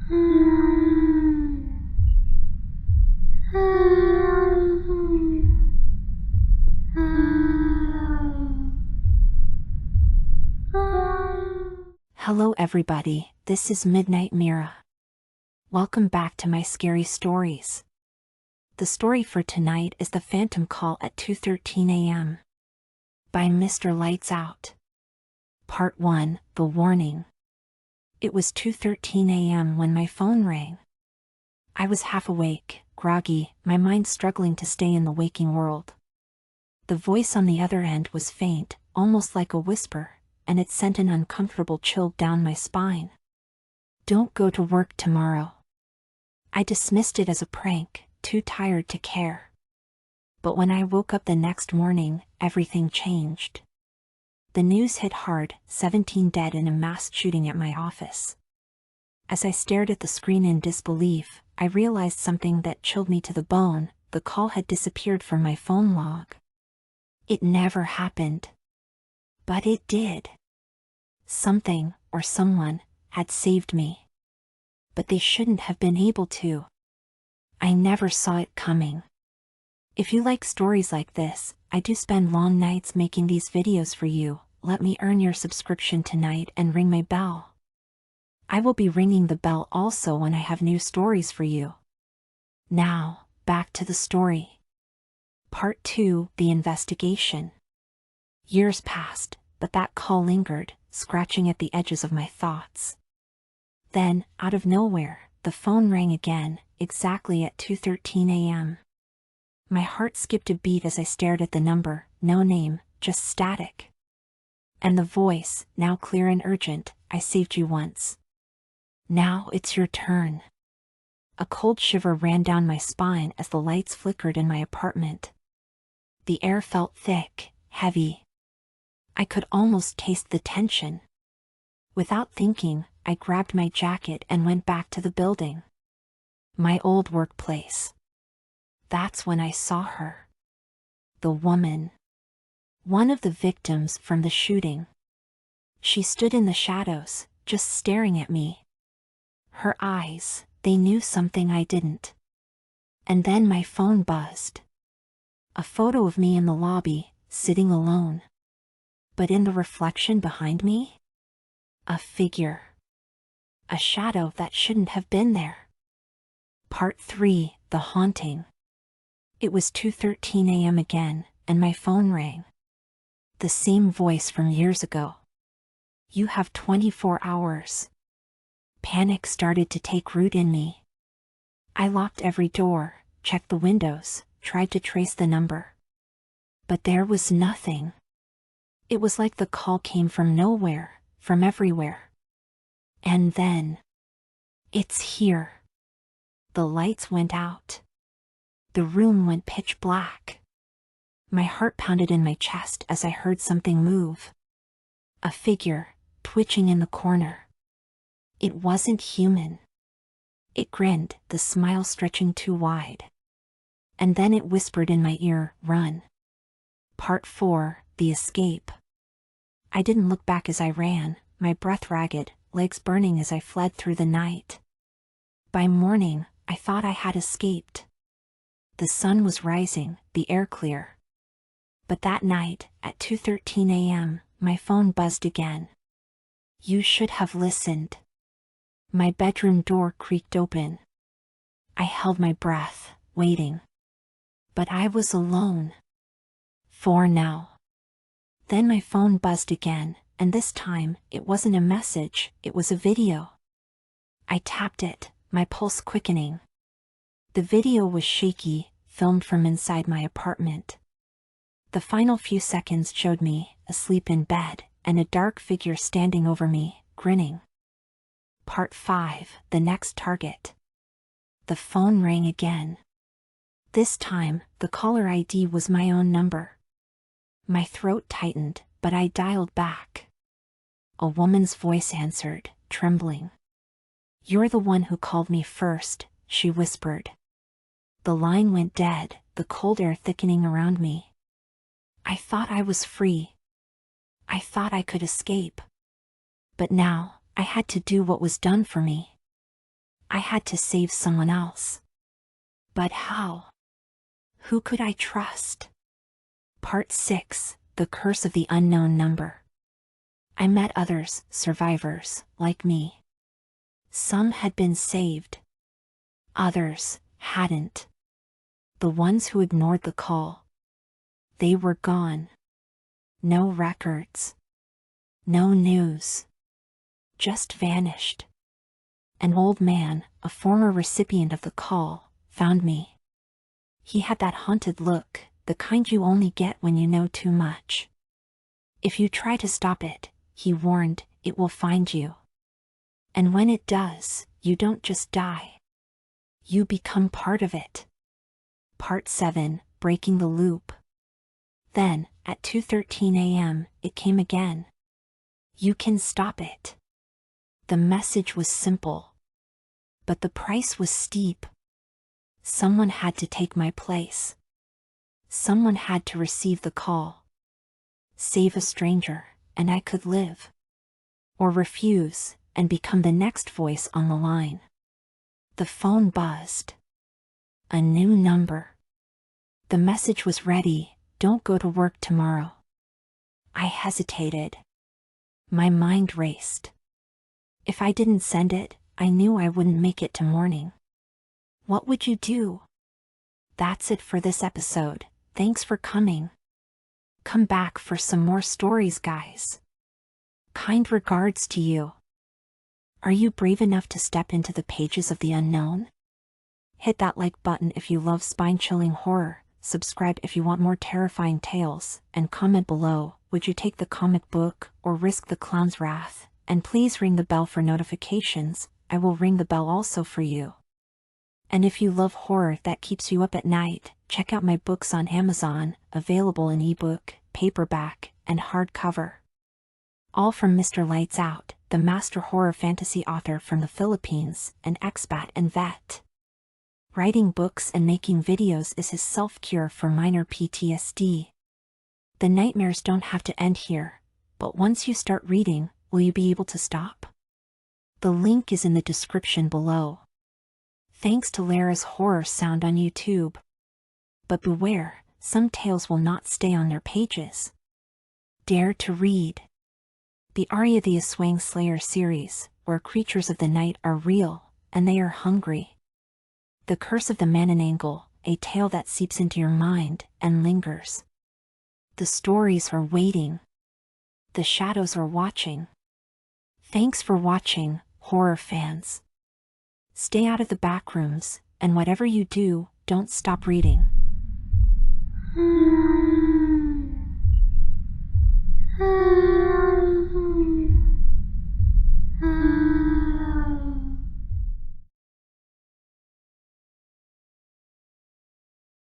Hello everybody, this is Midnight Mira. Welcome back to my scary stories. The story for tonight is The Phantom Call at 2:13 a.m. by Mr. Lights Out. Part 1, The Warning. It was 2:13 a.m. when my phone rang. I was half awake, groggy, my mind struggling to stay in the waking world. The voice on the other end was faint, almost like a whisper, and it sent an uncomfortable chill down my spine. Don't go to work tomorrow. I dismissed it as a prank, too tired to care. But when I woke up the next morning, everything changed. The news hit hard, 17 dead in a mass shooting at my office. As I stared at the screen in disbelief, I realized something that chilled me to the bone. The call had disappeared from my phone log. It never happened. But it did. Something, or someone, had saved me. But they shouldn't have been able to. I never saw it coming. If you like stories like this, I do spend long nights making these videos for you. Let me earn your subscription tonight and ring my bell. I will be ringing the bell also when I have new stories for you. Now, back to the story. Part 2, The Investigation. Years passed, but that call lingered, scratching at the edges of my thoughts. Then, out of nowhere, the phone rang again, exactly at 2:13 a.m. My heart skipped a beat as I stared at the number, no name, just static. And the voice, now clear and urgent, I saved you once. Now it's your turn. A cold shiver ran down my spine as the lights flickered in my apartment. The air felt thick, heavy. I could almost taste the tension. Without thinking, I grabbed my jacket and went back to the building. My old workplace. That's when I saw her. The woman. One of the victims from the shooting. She stood in the shadows, just staring at me. Her eyes, they knew something I didn't. And then my phone buzzed. A photo of me in the lobby, sitting alone. But in the reflection behind me? A figure. A shadow that shouldn't have been there. Part 3, The Haunting. It was 2:13 a.m. again, and my phone rang. The same voice from years ago. You have 24 hours. Panic started to take root in me. I locked every door, checked the windows, tried to trace the number. But there was nothing. It was like the call came from nowhere, from everywhere. And then, it's here. The lights went out. The room went pitch black. My heart pounded in my chest as I heard something move. A figure, twitching in the corner. It wasn't human. It grinned, the smile stretching too wide. And then it whispered in my ear, "Run." Part 4, The Escape. I didn't look back as I ran, my breath ragged, legs burning as I fled through the night. By morning, I thought I had escaped. The sun was rising, the air clear. But that night, at 2:13 a.m., my phone buzzed again. You should have listened. My bedroom door creaked open. I held my breath, waiting. But I was alone. For now. Then my phone buzzed again, and this time, it wasn't a message, it was a video. I tapped it, my pulse quickening. The video was shaky, filmed from inside my apartment. The final few seconds showed me, asleep in bed, and a dark figure standing over me, grinning. Part 5, The Next Target. The phone rang again. This time, the caller ID was my own number. My throat tightened, but I dialed back. A woman's voice answered, trembling. You're the one who called me first, she whispered. The line went dead, the cold air thickening around me. I thought I was free. I thought I could escape. But now, I had to do what was done for me. I had to save someone else. But how? Who could I trust? Part 6, The Curse of the Unknown Number. I met others, survivors, like me. Some had been saved. Others hadn't. The ones who ignored the call. They were gone. No records. No news. Just vanished. An old man, a former recipient of the call, found me. He had that haunted look, the kind you only get when you know too much. If you try to stop it, he warned, it will find you. And when it does, you don't just die. You become part of it. Part 7, Breaking the Loop. Then, at 2:13 a.m., it came again. You can stop it. The message was simple. But the price was steep. Someone had to take my place. Someone had to receive the call. Save a stranger, and I could live. Or refuse, and become the next voice on the line. The phone buzzed. A new number. The message was ready, don't go to work tomorrow. I hesitated. My mind raced. If I didn't send it, I knew I wouldn't make it to morning. What would you do? That's it for this episode. Thanks for coming. Come back for some more stories, guys. Kind regards to you. Are you brave enough to step into the pages of the unknown? Hit that like button if you love spine-chilling horror, subscribe if you want more terrifying tales, and comment below, would you take the comic book or risk the clown's wrath? And please ring the bell for notifications, I will ring the bell also for you. And if you love horror that keeps you up at night, check out my books on Amazon, available in ebook, paperback, and hardcover. All from Mr. Lights Out, the master horror fantasy author from the Philippines, an expat and vet. Writing books and making videos is his self-cure for minor PTSD. The nightmares don't have to end here, but once you start reading, will you be able to stop? The link is in the description below. Thanks to Lara's horror sound on YouTube. But beware, some tales will not stay on their pages. Dare to read. The Aria the Aswang Slayer series, where creatures of the night are real, and they are hungry. The Curse of the Manananggal, a tale that seeps into your mind and lingers. The stories are waiting. The shadows are watching. Thanks for watching, horror fans. Stay out of the back rooms, and whatever you do, don't stop reading. Ah.